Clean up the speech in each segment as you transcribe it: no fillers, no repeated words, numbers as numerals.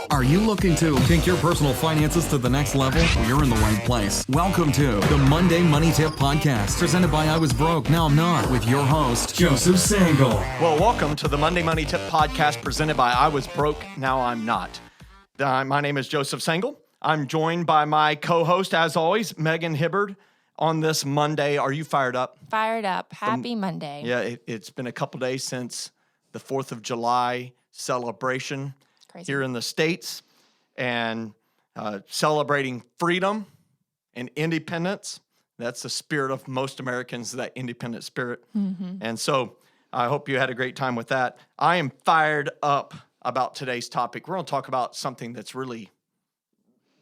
Are you looking to take your personal finances to the next level? Well, you're in the right place. Welcome to the Monday Money Tip Podcast, presented by I Was Broke, Now I'm Not, with your host, Joseph Sangle. Well, welcome to the Monday Money Tip Podcast, presented by I Was Broke, Now I'm Not. My name is Joseph Sangle. I'm joined by my co-host, as always, Megan Hibbard, on this Monday. Are you fired up? Fired up. Happy Monday. Yeah, it's been a couple days since the 4th of July celebration here in the States, and celebrating freedom and independence. That's the spirit of most Americans, that independent spirit. Mm-hmm. And so I hope you had a great time with that. I am fired up about today's topic. We're going to talk about something that's really,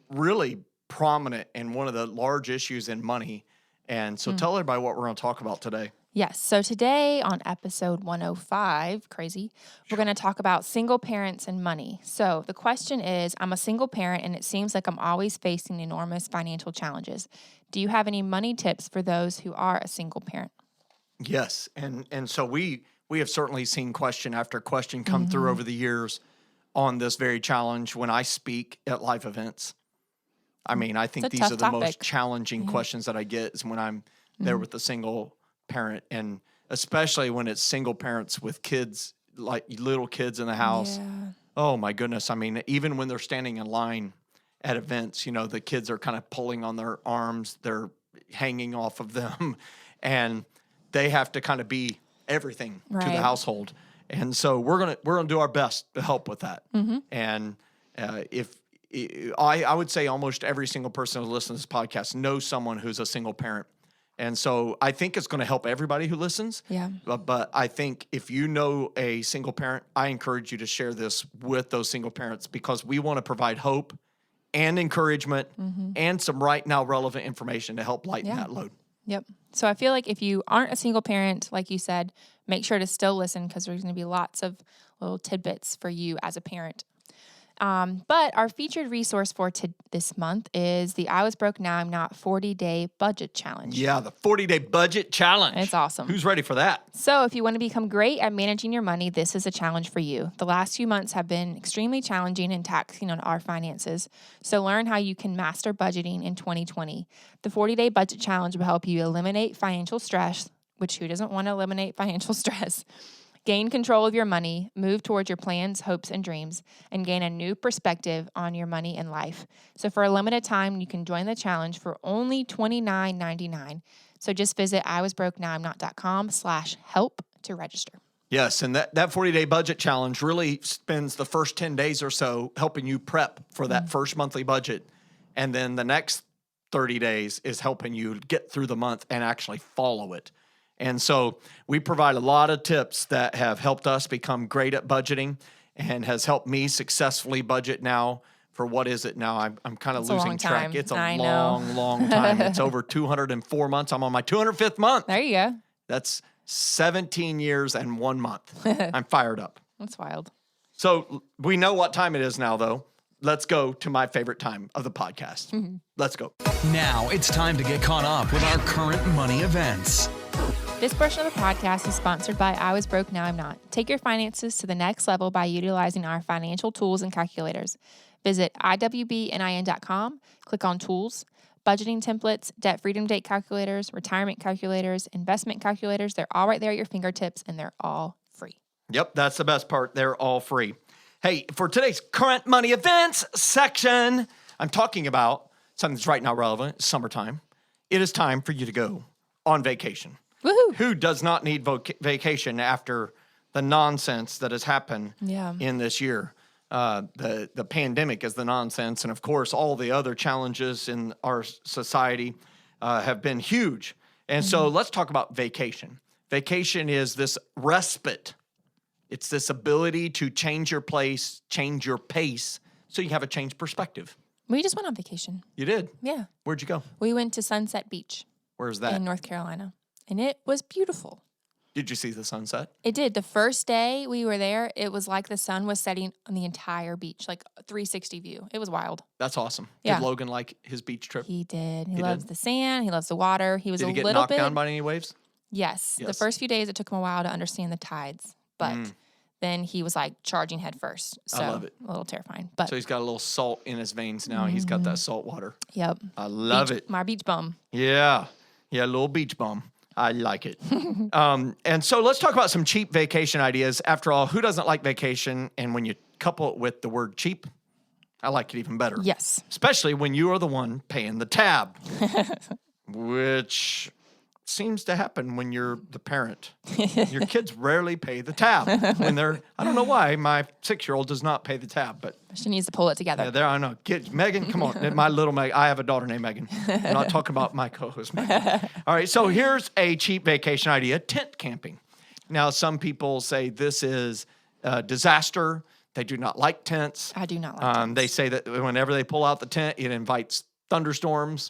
really prominent and one of the large issues in money. And so tell everybody what we're going to talk about today. Yes. So today on episode 105, we're going to talk about single parents and money. So the question is, I'm a single parent and it seems like I'm always facing enormous financial challenges. Do you have any money tips for those who are a single parent? Yes. And so we have certainly seen question after question come through over the years on this very challenge when I speak at live events. I mean, I think these are the most challenging questions that I get is when I'm there with a single parent, and especially when it's single parents with kids, like little kids in the house. Yeah. Oh my goodness. I mean, even when they're standing in line at events, you know, the kids are kind of pulling on their arms, they're hanging off of them, and they have to kind of be everything to the household. And so we're gonna do our best to help with that. Mm-hmm. And I would say almost every single person who listens to this podcast knows someone who's a single parent. And so I think it's going to help everybody who listens. Yeah. But I think if you know a single parent, I encourage you to share this with those single parents, because we want to provide hope and encouragement and some right now relevant information to help lighten that load. Yep. So I feel like if you aren't a single parent, like you said, make sure to still listen, because there's going to be lots of little tidbits for you as a parent. But our featured resource for this month is the I Was Broke, Now I'm Not 40-Day Budget Challenge. Yeah, the 40-Day Budget Challenge. It's awesome. Who's ready for that? So if you want to become great at managing your money, this is a challenge for you. The last few months have been extremely challenging and taxing on our finances. So learn how you can master budgeting in 2020. The 40-Day Budget Challenge will help you eliminate financial stress, which who doesn't want to eliminate financial stress? Gain control of your money, move towards your plans, hopes, and dreams, and gain a new perspective on your money and life. So for a limited time, you can join the challenge for only $29.99. So just visit iwasbrokenowimnot.com/help to register. Yes, and that 40-day budget challenge really spends the first 10 days or so helping you prep for that first monthly budget. And then the next 30 days is helping you get through the month and actually follow it. And so we provide a lot of tips that have helped us become great at budgeting and has helped me successfully budget now for what is it now? I'm kind of losing track. It's a long time. It's over 204 months. I'm on my 205th month. There you go. That's 17 years and 1 month. I'm fired up. That's wild. So we know what time it is now, though. Let's go to my favorite time of the podcast. Mm-hmm. Let's go. Now it's time to get caught up with our current money events. This portion of the podcast is sponsored by I Was Broke, Now I'm Not. Take your finances to the next level by utilizing our financial tools and calculators. Visit iwbnin.com, click on Tools, budgeting templates, debt freedom date calculators, retirement calculators, investment calculators. They're all right there at your fingertips, and they're all free. Yep, that's the best part. They're all free. Hey, for today's current money events section, I'm talking about something that's right now relevant. Summertime. It is time for you to go on vacation. Woohoo! Who does not need vacation after the nonsense that has happened in this year? The pandemic is the nonsense, and of course, all the other challenges in our society have been huge. And so let's talk about vacation. Vacation is this respite. It's this ability to change your place, change your pace, so you have a changed perspective. We just went on vacation. You did? Yeah. Where'd you go? We went to Sunset Beach. Where's that? In North Carolina. And it was beautiful. Did you see the sunset? It did. The first day we were there, it was like the sun was setting on the entire beach, like a 360 view. It was wild. That's awesome. Yeah. Did Logan like his beach trip? He did. He loves the sand. He loves the water. He was Did a he get little knocked down by any waves? Yes. The first few days, it took him a while to understand the tides. But then he was like charging head first. So I love it. A little terrifying. But So he's got a little salt in his veins now. He's got that salt water. Yep. I love it. My beach bum. Yeah. Yeah, a little beach bum. I like it. And so let's talk about some cheap vacation ideas. After all, who doesn't like vacation? And when you couple it with the word cheap, I like it even better. Yes. Especially when you are the one paying the tab, which seems to happen when you're the parent. Your kids rarely pay the tab when they're, I don't know why my 6-year-old does not pay the tab, but She needs to pull it together. yeah, there I know. Megan, come on. My little Megan. I have a daughter named Megan. I'm not talking about my co-host Megan. All right, so here's a cheap vacation idea, tent camping. Now, some people say this is a disaster. They do not like tents. I do not like tents. They say that whenever they pull out the tent, it invites thunderstorms.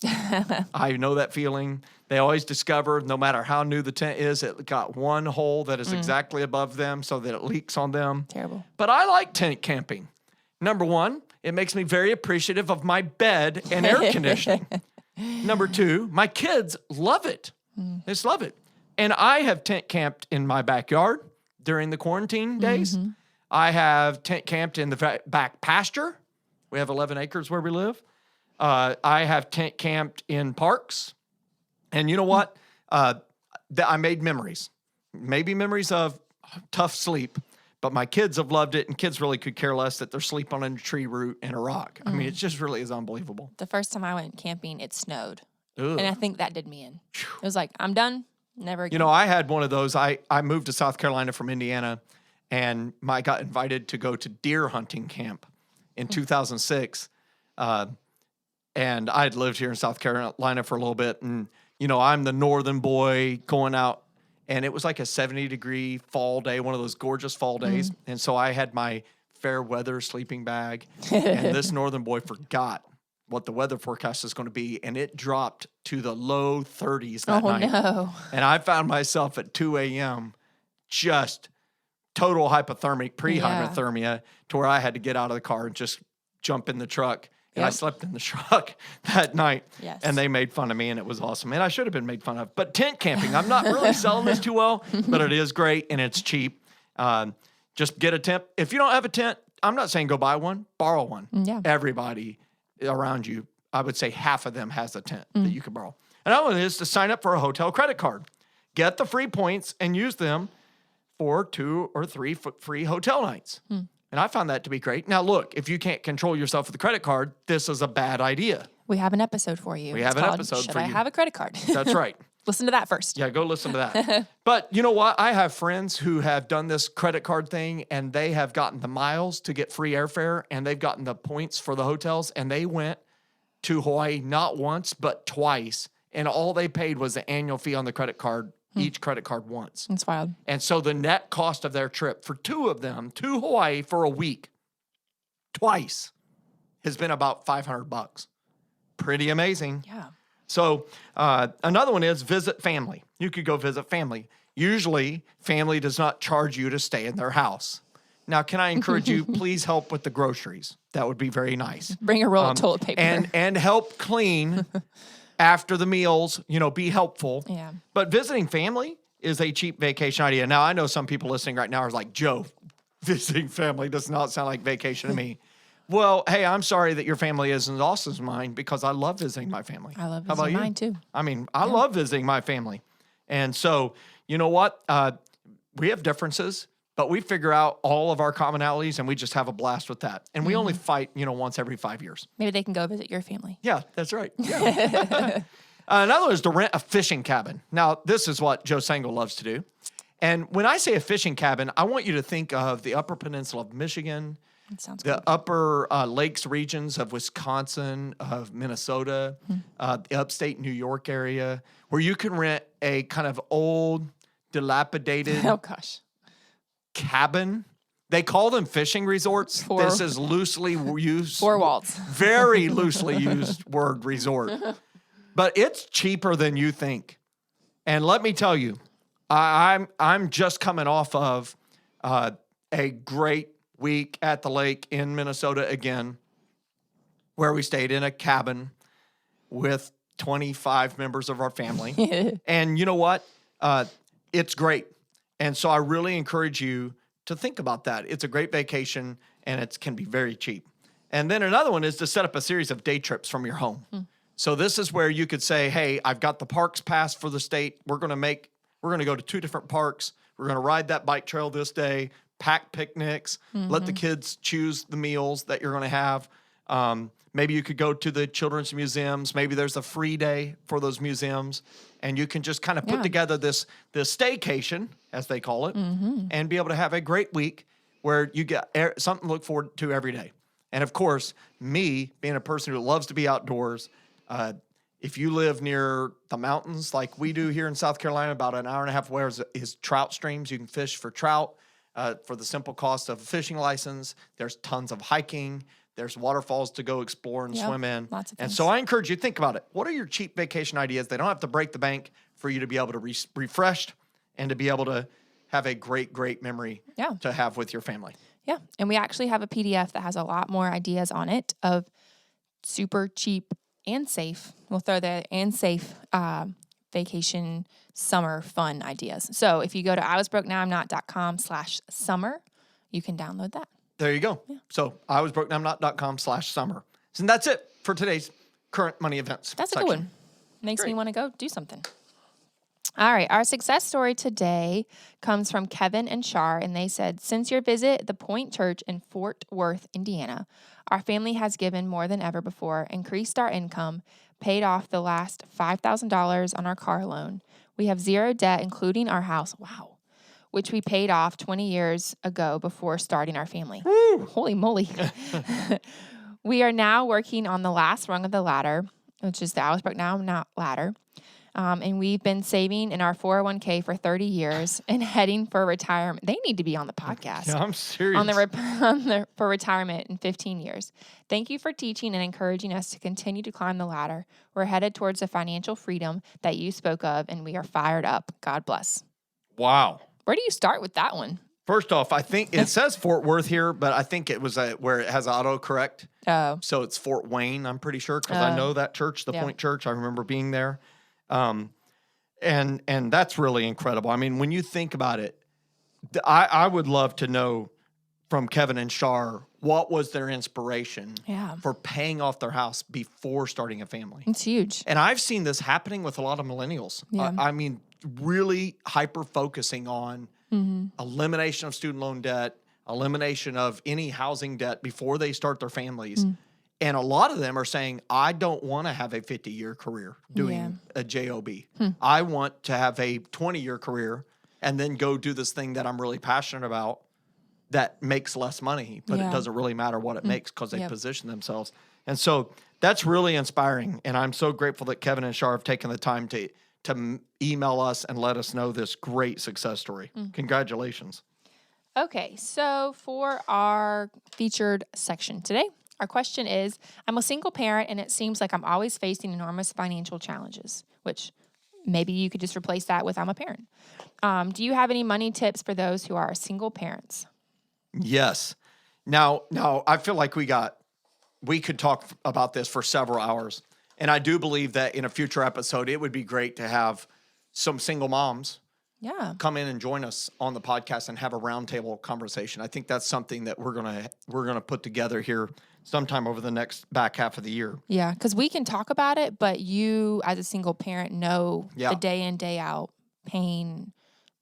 I know that feeling. They always discover, no matter how new the tent is, it got one hole that is exactly above them so that it leaks on them. Terrible. But I like tent camping. Number one, it makes me very appreciative of my bed and air conditioning. Number two, my kids love it. They just love it. And I have tent camped in my backyard during the quarantine days. I have tent camped in the back pasture. We have 11 acres where we live. I have tent camped in parks. And you know what? I made memories. Maybe memories of tough sleep. But my kids have loved it, and kids really could care less that they're sleeping on a tree root and a rock. I mean, it just really is unbelievable. The first time I went camping, it snowed. Ugh. And I think that did me in. It was like, I'm done. Never again. You know, I had one of those. I moved to South Carolina from Indiana, and I got invited to go to deer hunting camp in 2006. And I'd lived here in South Carolina for a little bit. And, you know, I'm the northern boy going out. And it was like a 70-degree fall day, one of those gorgeous fall days. And so I had my fair weather sleeping bag. And this northern boy forgot what the weather forecast is going to be. And it dropped to the low 30s that night. No. And I found myself at 2 a.m. just total hypothermic, pre-hypothermia, to where I had to get out of the car and just jump in the truck. And I slept in the truck that night. Yes. And they made fun of me, and it was awesome. And I should have been made fun of. But tent camping, I'm not really selling this too well, but it is great, and it's cheap. Just get a tent. If you don't have a tent, I'm not saying go buy one, borrow one. Yeah. Everybody around you, I would say half of them has a tent that you can borrow. Another one is to sign up for a hotel credit card. Get the free points and use them for 2 or 3 free hotel nights. And I found that to be great. Now, look, if you can't control yourself with a credit card, this is a bad idea. We have an episode for you. We have an episode Should for I you. have a credit card? That's right. Listen to that first. Yeah, go listen to that. But you know what? I have friends who have done this credit card thing, and they have gotten the miles to get free airfare, and they've gotten the points for the hotels, and they went to Hawaii not once, but twice. And all they paid was the annual fee on the credit card, each credit card once. That's wild. And so the net cost of their trip for 2 of them to Hawaii for a week, twice, has been about $500. Pretty amazing. Yeah. So another one is visit family. You could go visit family. Usually, family does not charge you to stay in their house. Now, can I encourage you, please help with the groceries? That would be very nice. Bring a roll of toilet paper. And help clean after the meals, you know, be helpful. Yeah. But visiting family is a cheap vacation idea. Now, I know some people listening right now are like, Joe, visiting family does not sound like vacation to me. Well, hey, I'm sorry that your family isn't as awesome as mine, because I love visiting my family. I love How about visiting you? mine too. I mean, I love visiting my family. And so, you know what? We have differences, but we figure out all of our commonalities, and we just have a blast with that. And we only fight, you know, once every 5 years. Maybe they can go visit your family. Yeah, that's right. Yeah. Another one is to rent a fishing cabin. Now, this is what Joe Sangle loves to do. And when I say a fishing cabin, I want you to think of the Upper Peninsula of Michigan, That sounds the good. upper lakes regions of Wisconsin, of Minnesota, the upstate New York area, where you can rent a kind of old, dilapidated Oh, gosh. cabin. They call them fishing resorts. Four- This is loosely used. 4 walls. Very loosely used word resort. But it's cheaper than you think. And let me tell you, I'm just coming off of a great week at the lake in Minnesota again, where we stayed in a cabin with 25 members of our family. And you know what? It's great. And so I really encourage you to think about that. It's a great vacation, and it can be very cheap. And then another one is to set up a series of day trips from your home. So this is where you could say, hey, I've got the parks pass for the state. We're going to go to 2 different parks. We're going to ride that bike trail this day, pack picnics, let the kids choose the meals that you're going to have. Maybe you could go to the children's museums. Maybe there's a free day for those museums. And you can just kind of put together this staycation, as they call it, and be able to have a great week where you get something to look forward to every day. And of course, me being a person who loves to be outdoors, if you live near the mountains like we do here in South Carolina, about an hour and a half away is trout streams. You can fish for trout for the simple cost of a fishing license. There's tons of hiking. There's waterfalls to go explore and swim in. Lots of and things. so I encourage you to think about it. What are your cheap vacation ideas? They don't have to break the bank for you to be able to refreshed and to be able to have a great, great memory to have with your family. Yeah. And we actually have a PDF that has a lot more ideas on it of super cheap and safe. We'll throw the and safe vacation summer fun ideas. So if you go to iwasbrokenowimnot.com/summer, you can download that. There you go. Yeah. So iwasbrokenowimnot.com/summer. And that's it for today's current money events. That's section. a good one. Makes me want to go do something. All right. Our success story today comes from Kevin and Sharr, and they said, since your visit at the Point Church in Fort Worth, Indiana, our family has given more than ever before, increased our income, paid off the last $5,000 on our car loan. We have 0 debt, including our house. Wow. Which we paid off 20 years ago before starting our family. Woo! Holy moly. We are now working on the last rung of the ladder, which is the I Was Broke Now I'm Not ladder. And we've been saving in our 401k for 30 years and heading for retirement. They need to be on the podcast. Yeah, I'm serious. For retirement in 15 years. Thank you for teaching and encouraging us to continue to climb the ladder. We're headed towards the financial freedom that you spoke of, and we are fired up. God bless. Wow. Where do you start with that one? First off, I think it says Fort Worth here, but I think it was where it has autocorrect. Oh. So it's Fort Wayne, I'm pretty sure, because I know that church, the Point Church. I remember being there. And that's really incredible. I mean, when you think about it, I would love to know from Kevin and Sharr, what was their inspiration for paying off their house before starting a family? It's huge. And I've seen this happening with a lot of millennials. Yeah. I mean, really hyper-focusing on elimination of student loan debt, elimination of any housing debt before they start their families. And a lot of them are saying, I don't want to have a 50-year career doing a job. I want to have a 20-year career and then go do this thing that I'm really passionate about that makes less money, but it doesn't really matter what it makes because they position themselves. And so that's really inspiring. And I'm so grateful that Kevin and Sharr have taken the time to email us and let us know this great success story. Congratulations. Okay, so for our featured section today, our question is, I'm a single parent and it seems like I'm always facing enormous financial challenges, which maybe you could just replace that with I'm a parent. Do you have any money tips for those who are single parents? Yes. Now I feel like we could talk about this for several hours. And I do believe that in a future episode, it would be great to have some single moms come in and join us on the podcast and have a roundtable conversation. I think that's something that we're gonna put together here sometime over the next back half of the year. Yeah, because we can talk about it, but you as a single parent know the day in, day out pain,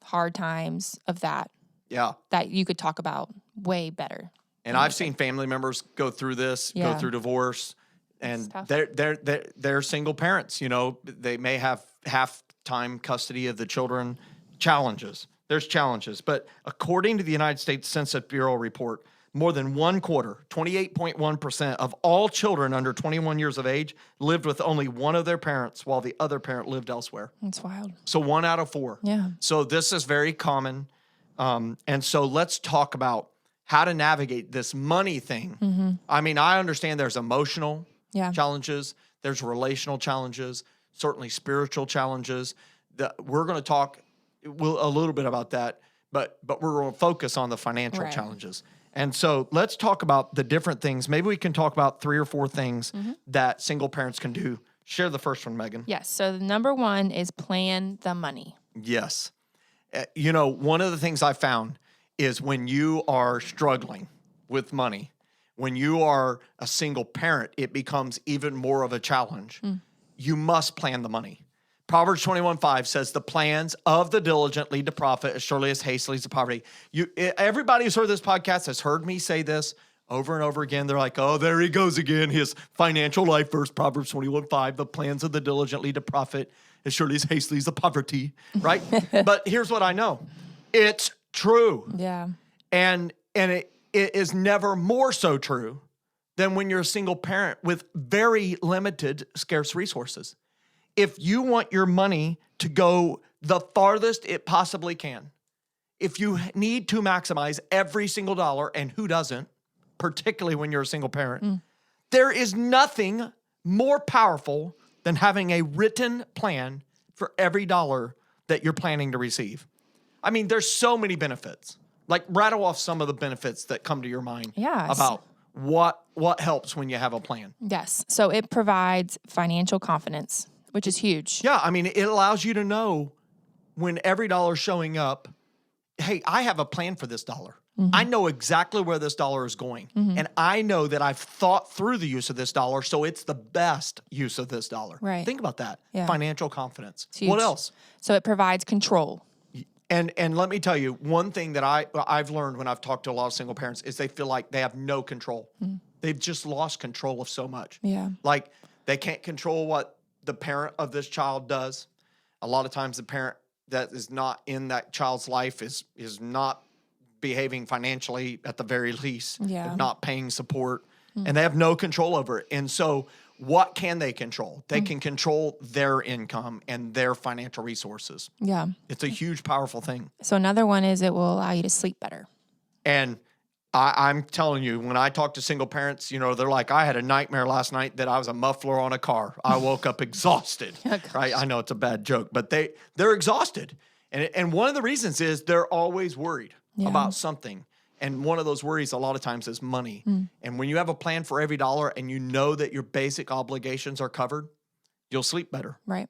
hard times of that. Yeah. That you could talk about way better. And I've seen family members go through this, go through divorce, and they're single parents. You know, they may have half-time custody of the children. There's challenges. But according to the United States Census Bureau report, more than 1/4, 28.1% of all children under 21 years of age lived with only one of their parents while the other parent lived elsewhere. That's wild. So 1 out of 4. Yeah. So this is very common. And so let's talk about how to navigate this money thing. I mean, I understand there's emotional challenges, there's relational challenges, certainly spiritual challenges. We're going to talk a little bit about that, but we're going to focus on the financial challenges. And so let's talk about the different things. Maybe we can talk about 3 or 4 things that single parents can do. Share the first one, Megan. Yes. So the number 1 is plan the money. Yes. You know, one of the things I found is when you are struggling with money, when you are a single parent, it becomes even more of a challenge. You must plan the money. Proverbs 21:5 says, the plans of the diligent lead to profit as surely as haste leads to poverty. Everybody who's heard this podcast has heard me say this over and over again. They're like, oh, there he goes again. His financial life verse, Proverbs 21:5, the plans of the diligent lead to profit as surely as haste leads to poverty, right? But here's what I know. It's true. Yeah. And it is never more so true than when you're a single parent with very limited, scarce resources. If you want your money to go the farthest it possibly can, if you need to maximize every single dollar, and who doesn't, particularly when you're a single parent, there is nothing more powerful than having a written plan for every dollar that you're planning to receive. I mean, there's so many benefits. Like, rattle off some of the benefits that come to your mind about what helps when you have a plan. Yes. So it provides financial confidence, which is huge. Yeah, I mean, it allows you to know when every dollar's showing up, hey, I have a plan for this dollar. I know exactly where this dollar is going. And I know that I've thought through the use of this dollar, so it's the best use of this dollar. Right. Think about that. Yeah. Financial confidence. It's huge. What else? So it provides control. And let me tell you, one thing that I've learned when I've talked to a lot of single parents is they feel like they have no control. They've just lost control of so much. Yeah. Like, they can't control what the parent of this child does. A lot of times the parent that is not in that child's life is not behaving financially at the very least. Yeah. They're not paying support, and they have no control over it. And so what can they control? They can control their income and their financial resources. Yeah. It's a huge, powerful thing. So another one is it will allow you to sleep better. And I'm telling you, when I talk to single parents, you know, they're like, I had a nightmare last night that I was a muffler on a car. I woke up exhausted, right? I know it's a bad joke, but they're exhausted. And one of the reasons is they're always worried about something. And one of those worries a lot of times is money. And when you have a plan for every dollar and you know that your basic obligations are covered, you'll sleep better. Right.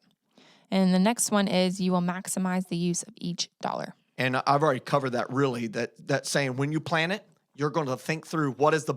And the next one is you will maximize the use of each dollar. And I've already covered that really, that saying when you plan it, you're going to think through what is the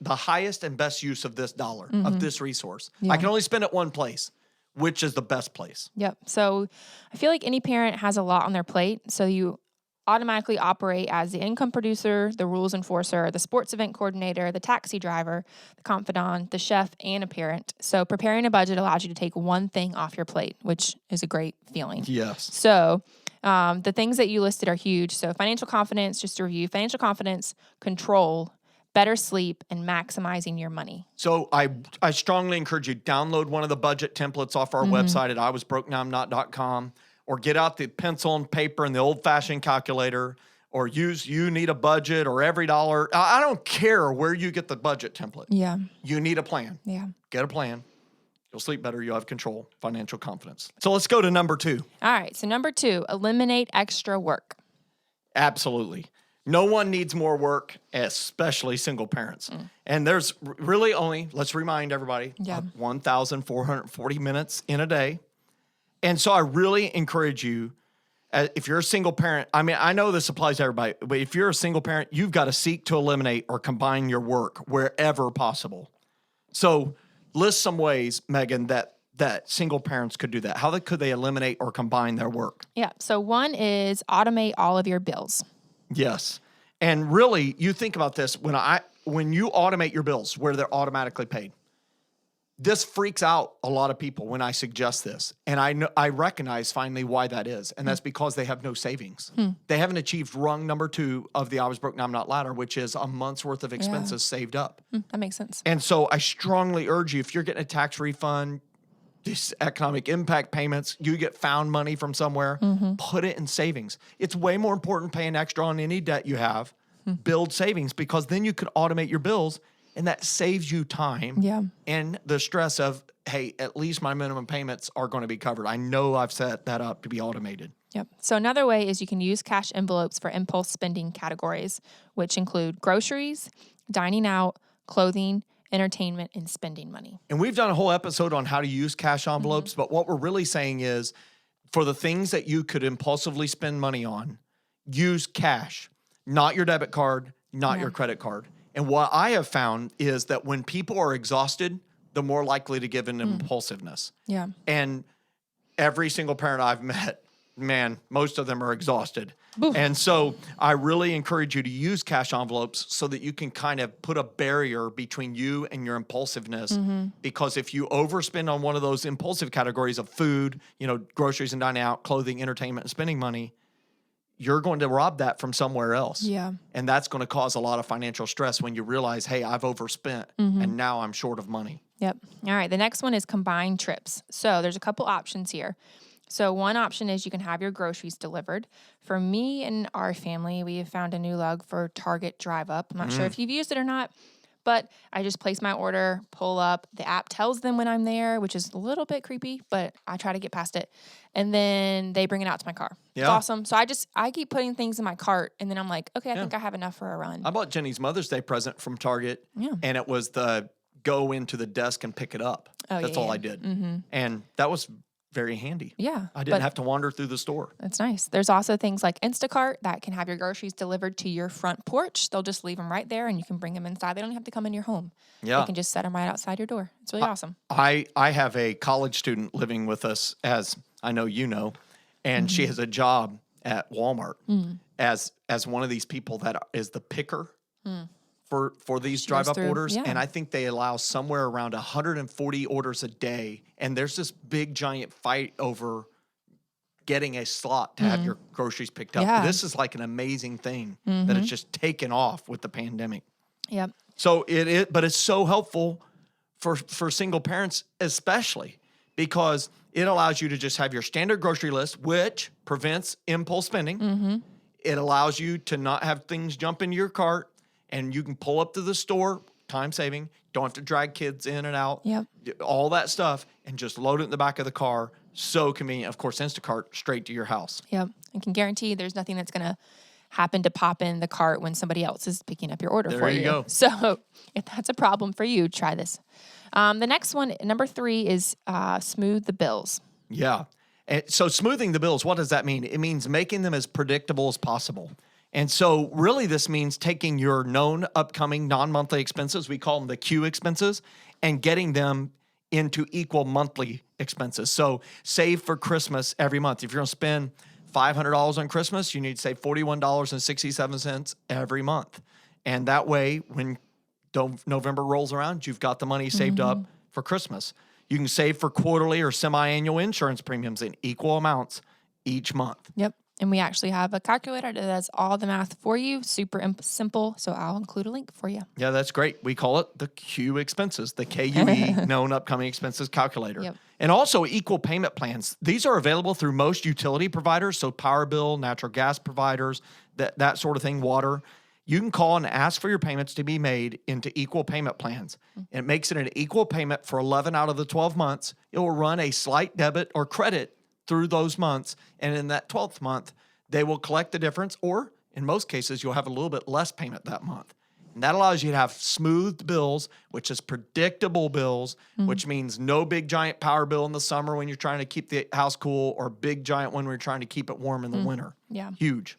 highest and best use of this dollar, of this resource. I can only spend it one place. Which is the best place? Yep. So I feel like any parent has a lot on their plate. So you automatically operate as the income producer, the rules enforcer, the sports event coordinator, the taxi driver, the confidant, the chef, and a parent. So preparing a budget allows you to take one thing off your plate, which is a great feeling. Yes. So the things that you listed are huge. So financial confidence, just to review, financial confidence, control, better sleep, and maximizing your money. So I strongly encourage you, download one of the budget templates off our website at iwasbrokenowimnot.com, or get out the pencil and paper and the old-fashioned calculator, or use You Need a Budget or Every Dollar. I don't care where you get the budget template. Yeah. You need a plan. Yeah. Get a plan. You'll sleep better. You'll have control, financial confidence. So let's go to number 2. All right. So number 2, eliminate extra work. Absolutely. No one needs more work, especially single parents. And there's really only, let's remind everybody, 1,440 minutes in a day. And so I really encourage you, if you're a single parent, I mean, I know this applies to everybody, but if you're a single parent, you've got to seek to eliminate or combine your work wherever possible. So list some ways, Megan, that single parents could do that. How could they eliminate or combine their work? Yeah. So one is automate all of your bills. Yes. And really, you think about this, when you automate your bills where they're automatically paid, this freaks out a lot of people when I suggest this. And I recognize finally why that is. And that's because they have no savings. They haven't achieved rung number 2 of the I was broke, now I'm not ladder, which is a month's worth of expenses saved up. That makes sense. And so I strongly urge you, if you're getting a tax refund, these economic impact payments, you get found money from somewhere, put it in savings. It's way more important paying extra on any debt you have. Build savings, because then you could automate your bills, and that saves you time and the stress of, hey, at least my minimum payments are going to be covered. I know I've set that up to be automated. Yep. So another way is you can use cash envelopes for impulse spending categories, which include groceries, dining out, clothing, entertainment, and spending money. And we've done a whole episode on how to use cash envelopes, but what we're really saying is for the things that you could impulsively spend money on, use cash. not your debit card, not your credit card. And what I have found is that when people are exhausted, the more likely to give in impulsiveness. Yeah. And every single parent I've met, man, most of them are exhausted. Oof. And so I really encourage you to use cash envelopes so that you can kind of put a barrier between you and your impulsiveness. Because if you overspend on one of those impulsive categories of food, groceries and dining out, clothing, entertainment, and spending money, you're going to rob that from somewhere else. Yeah. And that's going to cause a lot of financial stress when you realize, hey, I've overspent and now I'm short of money. Yep. All right. The next one is combined trips. So there's a couple options here. So one option is you can have your groceries delivered. For me and our family, we have found a new lug for Target Drive Up. I'm not sure if you've used it or not, but I just place my order, pull up. The app tells them when I'm there, which is a little bit creepy, but I try to get past it. And then they bring it out to my car. Yeah. It's awesome. So I keep putting things in my cart, and then I'm like, okay, I think I have enough for a run. I bought Jenny's Mother's Day present from Target, and it was the go into the desk and pick it up. That's all I did. And that was very handy. Yeah. I didn't have to wander through the store. That's nice. There's also things like Instacart that can have your groceries delivered to your front porch. They'll just leave them right there and you can bring them inside. They don't have to come in your home. Yeah. They can just set them right outside your door. It's really awesome. I have a college student living with us, as I know you know, and she has a job at Walmart as one of these people that is the picker for these drive-up orders. And I think they allow somewhere around 140 orders a day. And there's this big, giant fight over getting a slot to have your groceries picked up. Yeah. This is like an amazing thing that it's just taken off with the pandemic. Yep. So but it's so helpful for single parents especially, because it allows you to just have your standard grocery list, which prevents impulse spending. It allows you to not have things jump into your cart, and you can pull up to the store, time saving, don't have to drag kids in and out, all that stuff, and just load it in the back of the car. So convenient. Of course, Instacart straight to your house. Yep. I can guarantee there's nothing that's going to happen to pop in the cart when somebody else is picking up your order for you. There you go. So if that's a problem for you, try this. The next one, number 3, is smooth the bills. Yeah. And so smoothing the bills, what does that mean? It means making them as predictable as possible. And so really this means taking your known upcoming non-monthly expenses, we call them the Q expenses, and getting them into equal monthly expenses. So save for Christmas every month. If you're going to spend $500 on Christmas, you need to save $41.67 every month. And that way, when November rolls around, you've got the money saved up for Christmas. You can save for quarterly or semi-annual insurance premiums in equal amounts each month. Yep. And we actually have a calculator that does all the math for you. Super simple. So I'll include a link for you. Yeah, that's great. We call it the Q expenses, the KUE, known upcoming expenses calculator. Yep. And also equal payment plans. These are available through most utility providers, so power bill, natural gas providers, that sort of thing, water. You can call and ask for your payments to be made into equal payment plans. And it makes it an equal payment for 11 out of the 12 months. It will run a slight debit or credit through those months. And in that 12th month, they will collect the difference, or in most cases, you'll have a little bit less payment that month. And that allows you to have smoothed bills, which is predictable bills, which means no big giant power bill in the summer when you're trying to keep the house cool, or big giant when we're trying to keep it warm in the winter. Yeah. Huge.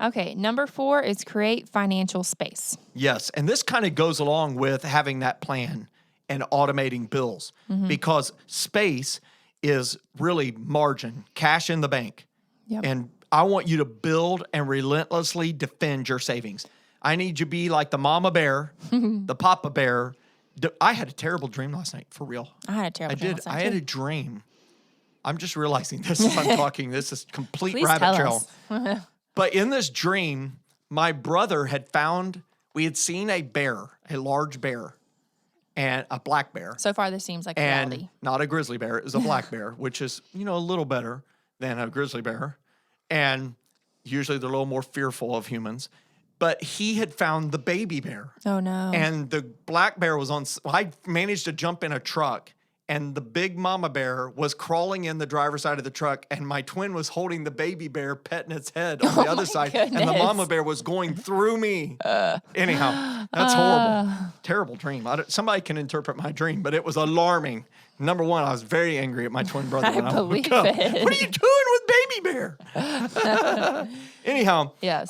Okay, number 4 is create financial space. Yes, and this kind of goes along with having that plan and automating bills, because space is really margin, cash in the bank. Yep. And I want you to build and relentlessly defend your savings. I need you to be like the mama bear, the papa bear. I had a terrible dream last night, for real. I had a terrible dream last night, I had a dream. I'm just realizing this as I'm talking. This is complete rabbit trail. But in this dream, my brother we had seen a bear, a large bear, and a black bear. So far, this seems like reality. And not a grizzly bear. It was a black bear, which is, a little better than a grizzly bear. And usually they're a little more fearful of humans. But he had found the baby bear. Oh, no. And the black bear was I managed to jump in a truck, and the big mama bear was crawling in the driver's side of the truck, and my twin was holding the baby bear, petting its head on the other side, goodness. and the mama bear was going through me. Anyhow, that's horrible. Terrible dream. Somebody can interpret my dream, but it was alarming. Number 1, I was very angry at my twin brother when I woke up. What are you doing with baby bear? Anyhow, yes.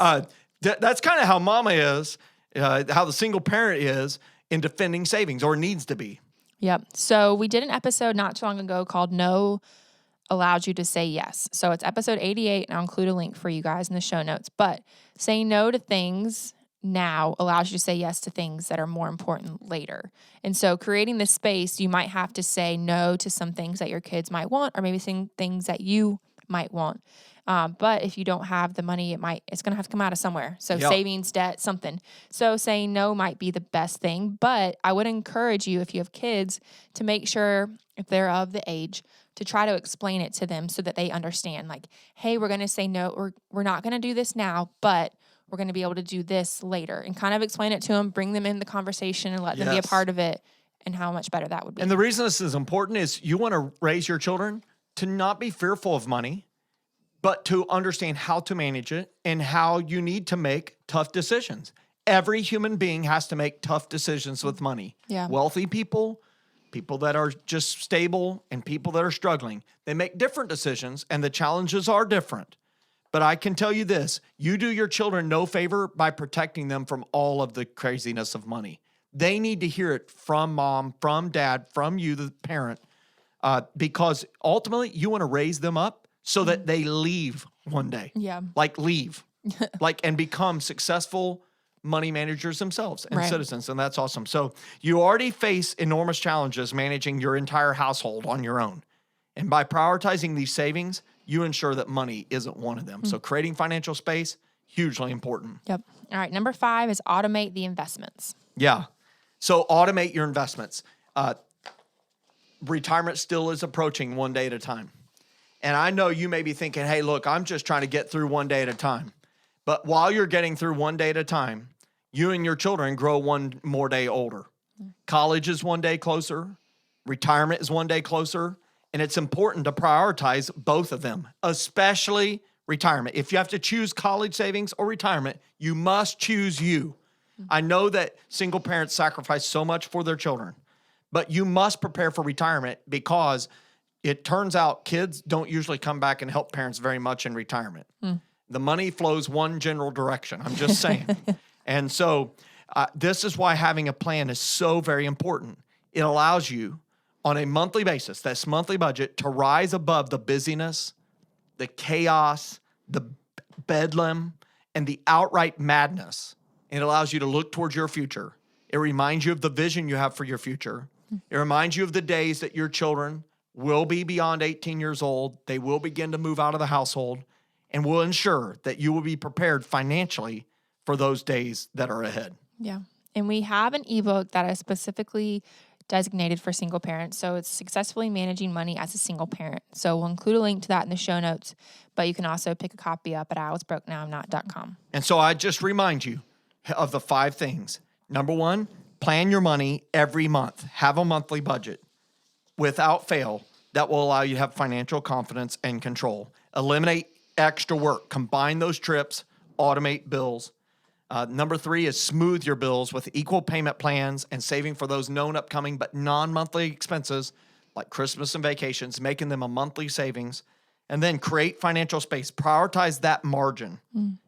That's kind of how mama is, how the single parent is in defending savings, or needs to be. Yep. So we did an episode not too long ago called No Allows You to Say Yes. So it's episode 88, and I'll include a link for you guys in the show notes. But saying no to things now allows you to say yes to things that are more important later. And so creating this space, you might have to say no to some things that your kids might want, or maybe some things that you might want. But if you don't have the money, it's going to have to come out of somewhere. So savings, debt, something. So saying no might be the best thing. But I would encourage you, if you have kids, to make sure, if they're of the age, to try to explain it to them so that they understand. Like, hey, we're going to say no. We're not going to do this now, but we're going to be able to do this later. And kind of explain it to them, bring them in the conversation, and let them be a part of it, and how much better that would be. And the reason this is important is you want to raise your children to not be fearful of money, but to understand how to manage it and how you need to make tough decisions. Every human being has to make tough decisions with money. Yeah. Wealthy people, people that are just stable, and people that are struggling, they make different decisions, and the challenges are different. But I can tell you this, you do your children no favor by protecting them from all of the craziness of money. They need to hear it from mom, from dad, from you, the parent, because ultimately you want to raise them up so that they leave one day. Yeah. Like leave. And become successful money managers themselves and citizens. And that's awesome. So you already face enormous challenges managing your entire household on your own. And by prioritizing these savings, you ensure that money isn't one of them. So creating financial space, hugely important. Yep. All right. Number 5 is automate the investments. Yeah. So automate your investments. Retirement still is approaching one day at a time. And I know you may be thinking, hey, look, I'm just trying to get through one day at a time. But while you're getting through one day at a time, you and your children grow one more day older. College is one day closer. Retirement is one day closer. And it's important to prioritize both of them, especially retirement. If you have to choose college savings or retirement, you must choose you. I know that single parents sacrifice so much for their children, but you must prepare for retirement, because it turns out kids don't usually come back and help parents very much in retirement. The money flows one general direction. I'm just saying. And so this is why having a plan is so very important. It allows you on a monthly basis, that's monthly budget, to rise above the busyness, the chaos, the bedlam, and the outright madness. It allows you to look towards your future. It reminds you of the vision you have for your future. It reminds you of the days that your children will be beyond 18 years old. They will begin to move out of the household, and will ensure that you will be prepared financially for those days that are ahead. Yeah. And we have an ebook that is specifically designated for single parents. So it's Successfully Managing Money as a Single Parent. So we'll include a link to that in the show notes, but you can also pick a copy up at iwasbrokenowimnot.com. And so I just remind you of the 5 things. Number 1, plan your money every month. Have a monthly budget. Without fail, that will allow you to have financial confidence and control. Eliminate extra work. Combine those trips. Automate bills. Number 3 is smooth your bills with equal payment plans and saving for those known upcoming but non-monthly expenses like Christmas and vacations, making them a monthly savings. And then create financial space. Prioritize that margin.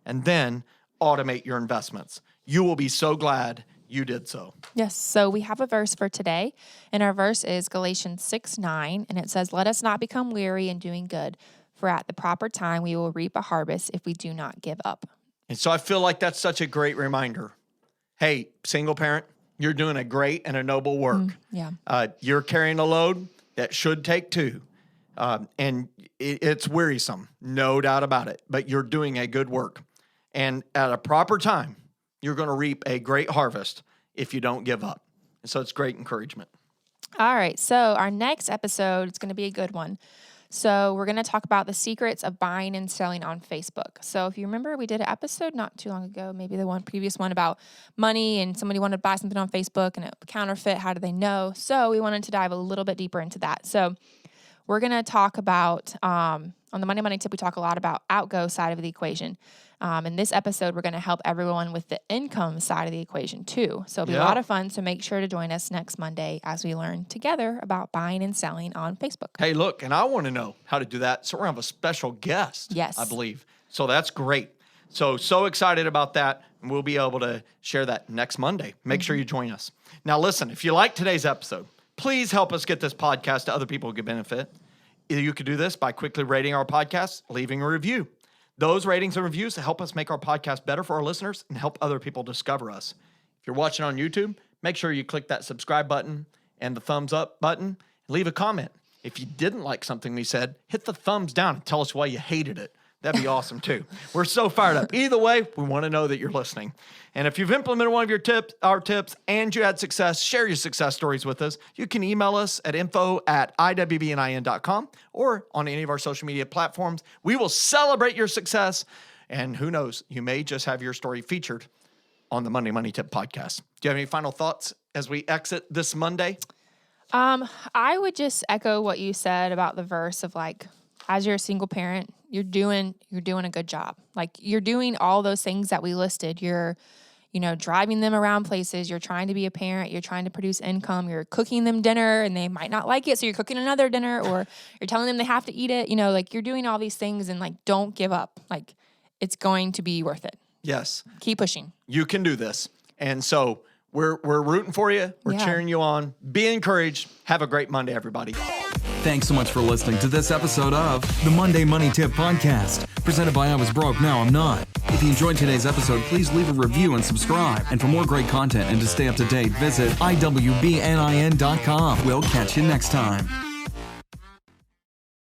And then automate your investments. You will be so glad you did so. Yes. So we have a verse for today, and our verse is Galatians 6:9, and it says, "Let us not become weary in doing good, for at the proper time we will reap a harvest if we do not give up." And so I feel like that's such a great reminder. Hey, single parent, you're doing a great and a noble work. Yeah. You're carrying a load that should take 2. And it's wearisome, no doubt about it, but you're doing a good work. And at a proper time, you're going to reap a great harvest if you don't give up. And so it's great encouragement. All right. So our next episode is going to be a good one. So we're going to talk about the secrets of buying and selling on Facebook. So if you remember, we did an episode not too long ago, maybe the previous one about money, and somebody wanted to buy something on Facebook and it counterfeit. How do they know? So we wanted to dive a little bit deeper into that. So we're going to talk about, on the Monday Money Tip, we talk a lot about outgo side of the equation. In this episode, we're going to help everyone with the income side of the equation too. So it'll be a lot of fun. So make sure to join us next Monday as we learn together about buying and selling on Facebook. Hey, look, and I want to know how to do that. So we're going to have a special guest, Yes. I believe. So that's great. So excited about that. And we'll be able to share that next Monday. Make sure you join us. Now, listen, if you like today's episode, please help us get this podcast to other people who could benefit. You could do this by quickly rating our podcast, leaving a review. Those ratings and reviews help us make our podcast better for our listeners and help other people discover us. If you're watching on YouTube, make sure you click that subscribe button and the thumbs up button and leave a comment. If you didn't like something we said, hit the thumbs down and tell us why you hated it. That'd be awesome too. We're so fired up. Either way, we want to know that you're listening. And if you've implemented one of our tips, and you had success, share your success stories with us. You can email us at info@iwbnin.com or on any of our social media platforms. We will celebrate your success. And who knows, you may just have your story featured on the Monday Money Tip podcast. Do you have any final thoughts as we exit this Monday? I would just echo what you said about the verse of like, as you're a single parent, you're doing a good job. Like you're doing all those things that we listed. You're, driving them around places. You're trying to be a parent. You're trying to produce income. You're cooking them dinner and they might not like it. So you're cooking another dinner, or you're telling them they have to eat it. Like you're doing all these things, and like, don't give up. Like it's going to be worth it. Yes. Keep pushing. You can do this. And so we're rooting for you. We're cheering you on. Be encouraged. Have a great Monday, everybody. Thanks so much for listening to this episode of the Monday Money Tip Podcast, presented by I Was Broke, Now I'm Not. If you enjoyed today's episode, please leave a review and subscribe. And for more great content and to stay up to date, visit iwbnin.com. We'll catch you next time.